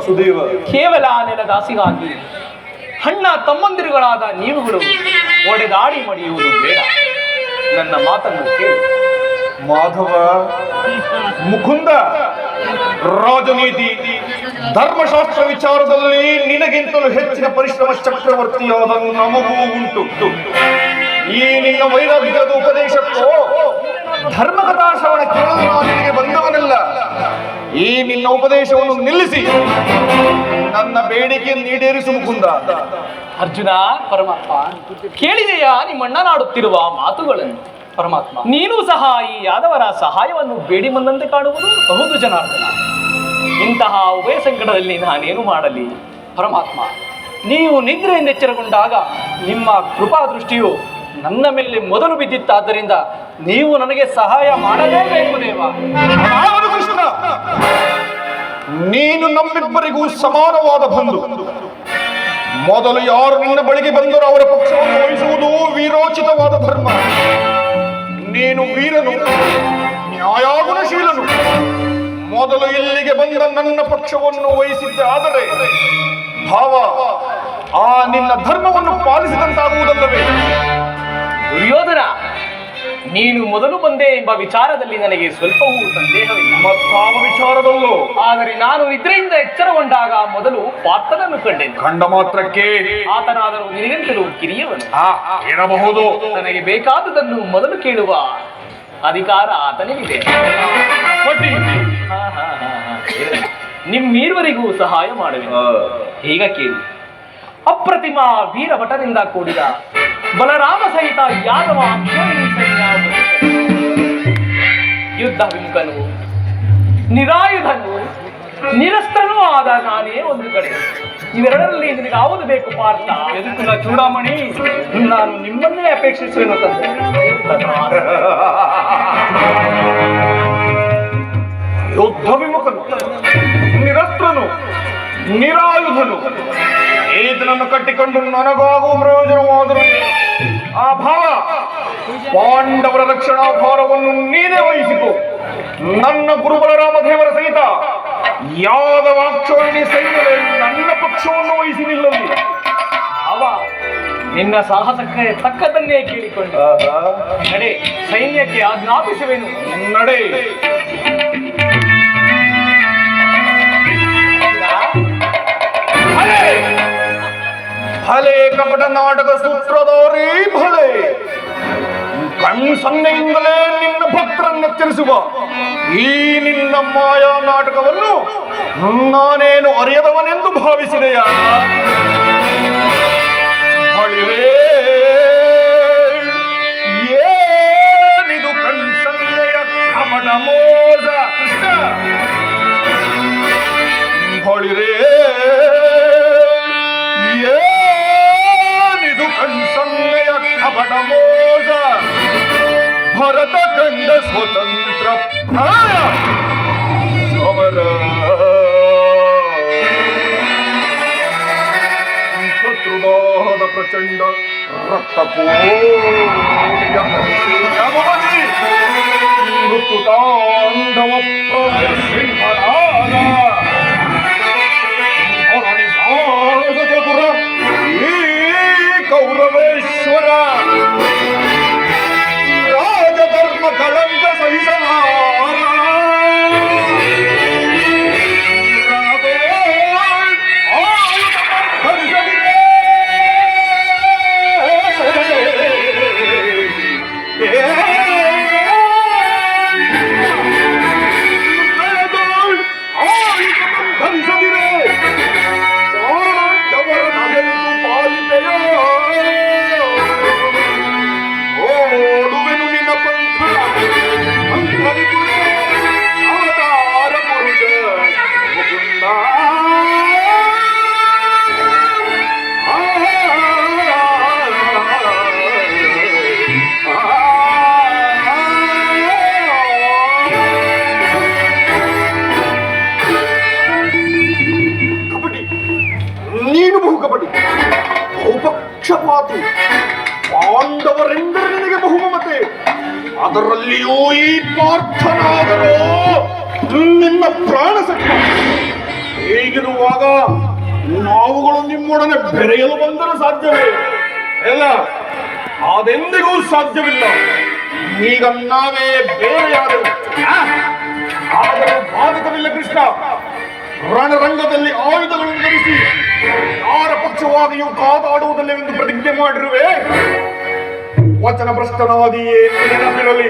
ವಸುದೇವ ಕೇವಲ ನೆಲದಾಸಿಗಾಗಿ ಅಣ್ಣ ತಮ್ಮಂದಿರುಗಳಾದ ನೀವುಗಳು ಒಡೆದಾಡಿ ಮಡಿಯುವುದು ಬೇಡ. ನನ್ನ ಮಾತನ್ನು ಕೇಳಿ. ಮಾಧವ, ಮುಕುಂದ, ರಾಜನೀತಿ ಧರ್ಮಶಾಸ್ತ್ರ ವಿಚಾರದಲ್ಲಿ ನಿನಗಿಂತಲೂ ಹೆಚ್ಚಿನ ಪರಿಶ್ರಮ ಚಕ್ರವರ್ತಿಯಾದ ನಮಗೂ ಉಂಟು. ಈ ನಿನ್ನ ವೈರಾಗ್ಯದ ಉಪದೇಶಕ್ಕೋ ಧರ್ಮಕಥಾ ಶ್ರವಣ ಕೇಳಲು ನಾನು ನಿನಗೆ ಬಂದವನಲ್ಲ. ಈ ನಿನ್ನ ಉಪದೇಶವನ್ನು ನಿಲ್ಲಿಸಿ ನನ್ನ ಬೇಡಿಕೆಯನ್ನು ಈಡೇರಿಸು ಮುಕುಂದ. ಅರ್ಜುನ, ಪರಮಾತ್ಮ ಕೇಳಿದೆಯಾ ನಿಮ್ಮಣ್ಣನಾಡುತ್ತಿರುವ ಮಾತುಗಳನ್ನು? ಪರಮಾತ್ಮ, ನೀನು ಸಹ ಈ ಯಾದವರ ಸಹಾಯವನ್ನು ಬೇಡಿ ಬಂದಂತೆ ಕಾಣುವುದು ಬಹುದು ಜನಾರ್ದನ. ಇಂತಹ ಉಭಯ ಸಂಕಟದಲ್ಲಿ ನಾನೇನು ಮಾಡಲಿ? ಪರಮಾತ್ಮ, ನೀವು ನಿದ್ರೆಯಿಂದ ಎಚ್ಚರಗೊಂಡಾಗ ನಿಮ್ಮ ಕೃಪಾ ದೃಷ್ಟಿಯು ನನ್ನ ಮೇಲೆ ಮೊದಲು ಬಿದ್ದಿತ್ತಾದ್ದರಿಂದ ನೀವು ನನಗೆ ಸಹಾಯ ಮಾಡಲೇಬೇಕು ದೇವ. ಕೃಷ್ಣ, ನೀನು ನಮ್ಮಿಬ್ಬರಿಗೂ ಸಮಾನವಾದ ಬಂಧು. ಮೊದಲು ಯಾರು ನಿನ್ನ ಬಳಿಗೆ ಬಂದರೂ ಅವರ ಪಕ್ಷವನ್ನು ವಹಿಸುವುದು ವೀರೋಚಿತವಾದ ಧರ್ಮ. ನೀನು ವೀರನು, ನ್ಯಾಯಾಗುಣಶೀಲನು. ಮೊದಲು ಇಲ್ಲಿಗೆ ಬಂದ ನನ್ನ ಪಕ್ಷವನ್ನು ವಹಿಸಿದ್ದೆ ಆದರೆ ಭಾವ ಆ ನಿನ್ನ ಧರ್ಮವನ್ನು ಪಾಲಿಸಿದಂತಾಗುವುದಲ್ಲವೇ? ದುರ್ಯೋಧನ, ನೀನು ಮೊದಲು ಬಂದೆ ಎಂಬ ವಿಚಾರದಲ್ಲಿ ನನಗೆ ಸ್ವಲ್ಪವೂ ಸಂದೇಹವಿಲ್ಲ. ಮತ್ತಾವ ವಿಚಾರದಲ್ಲೂ? ಆದರೆ ನಾನು ನಿದ್ರೆಯಿಂದ ಎಚ್ಚರಗೊಂಡಾಗ ಮೊದಲು ಪಾರ್ಥನನ್ನು ಕಂಡೆನು. ಕಂಡ ಮಾತ್ರಕ್ಕೆ ಆತನಾದರೂ ನಿನಗಿಂತಲೂ ಕಿರಿಯವನು. ಇರಬಹುದು. ನನಗೆ ಬೇಕಾದುದನ್ನು ಮೊದಲು ಕೇಳುವ ಅಧಿಕಾರ ಆತನಿಗಿದೆ. ನಿಮ್ಮೀರ್ವರಿಗೂ ಸಹಾಯ ಮಾಡುವೆ. ಈಗ ಕೇಳಿ. ಅಪ್ರತಿಮ ವೀರಭಟನಿಂದ ಕೂಡಿದ ಬಲರಾಮ ಸಹಿತ ಯಾದವ ಅಕ್ಷೋಹಿಣಿ ಸೈನ್ಯ ಯುದ್ಧ ವಿಮುಖನು, ನಿರಾಯುಧನು, ನಿರಸ್ತ್ರನೂ ಆದ ನಾನೇ ಒಂದು ಕಡೆ. ಇವೆರಡರಲ್ಲಿ ನಿನಗೆ ಯಾವುದು ಬೇಕು ಪಾರ್ಥ? ಎದುಕುಲ ಚೂಡಾಮಣಿ, ನಾನು ನಿಮ್ಮನ್ನೇ ಅಪೇಕ್ಷಿಸುವೆನು ತಂದೆ. ಯುದ್ಧ ವಿಮುಖನು, ನಿರಸ್ತ್ರನು, ನಿರಾಯುಧನು, ಈತನನ್ನು ಕಟ್ಟಿಕೊಂಡು ನನಗಾಗುವ ಪ್ರಯೋಜನವಾದರೂ ಆ ಭಾವ ಪಾಂಡವರ ರಕ್ಷಣಾ ಭಾರವನ್ನು ನೀನೇ ವಹಿಸಿತು. ನನ್ನ ಗುರುಬಲರಾಮ ದೇವರ ಸಹಿತ ಯಾದವಾಕ್ಷೋಹಿಣಿ ಸೈನ್ಯವೇ ನನ್ನ ಪಕ್ಷವನ್ನು ವಹಿಸಿ ನಿಲ್ಲಲಿ. ಅವ ನಿನ್ನ ಸಾಹಸಕ್ಕೆ ತಕ್ಕದನ್ನೇ ಕೇಳಿಕೊಂಡು ನಡೆ, ಸೈನ್ಯಕ್ಕೆ ಆಜ್ಞಾಪಿಸುವೆನು. ನಡೆ. ಭಲೆ ಕಪಟ ನಾಟಕ ಸೂತ್ರಧಾರಿ ಭಲೆ. ಕಣ್ಸನ್ನೆಯಿಂದಲೇ ನಿನ್ನ ಭಕ್ತರನ್ನೆಚ್ಚರಿಸುವ ಈ ನಿನ್ನ ಮಾಯಾ ನಾಟಕವನ್ನು ನಾನೇನು ಅರಿಯದವನೆಂದು ಭಾವಿಸಿದೆಯಾ? ಏನಿದು ಕಣ್ಸನ್ನೆಯ ಕಪಟ ಮೋಸ? ಹೊಳಿರೇ, ಏನಿದು ಕಣ್ಸನ್ನೆಯ ಕಪಟ ಮೋಸ? ಭರತ ಕಂಡ ಸ್ವತಂತ್ರ ಪ್ರಾಯ ಸಮರ. ಶತ್ರುದಾಹದ ಪ್ರಚಂಡ ರಕ್ತಕೋಟಿ ಮೃತ್ಯುತಾಂಡವ ಪ್ರಸಿಂಹನಾದ ಚತುರ ಈ ಕೌರವೇಶ್ವರ ರಾಜಧರ್ಮ ಕಳಂಕ ಸಹಿಸಲಾರ. ಪಕ್ಷಪಾತಿ. ಪಾಂಡವರೆಂದರೆ ನಿನಗೆ ಬಹುಮಮತೆ, ಅದರಲ್ಲಿಯೂ ಈ ಪಾರ್ಥನಾದರೂ ನಿನ್ನ ಪ್ರಾಣ ಸತ್ಯ. ಈಗ ಹೀಗಿರುವಾಗ ನಾವುಗಳು ನಿಮ್ಮೊಡನೆ ಬೆರೆಯಲು ಬಂದರೂ ಸಾಧ್ಯವೇ? ಇಲ್ಲ, ಅದೆಂದಿಗೂ ಸಾಧ್ಯವಿಲ್ಲ. ಈಗ ನಾವೇ ಬೇರೆಯಾದೆವು. ಆದರೆ ಬಾಧಕವಿಲ್ಲ ಕೃಷ್ಣ. ರಣರಂಗದಲ್ಲಿ ಆಯುಧಗಳನ್ನು ಧರಿಸಿ ಯಾರ ಪಕ್ಷವಾಗಿಯೂ ಕಾದಾಡುವುದಿಲ್ಲವೆಂದು ಪ್ರತಿಜ್ಞೆ ಮಾಡಿರುವೆ. ವಚನ ಭ್ರಷ್ಟನಾದಿಯೇ ನೆನಪಿರಲಿ.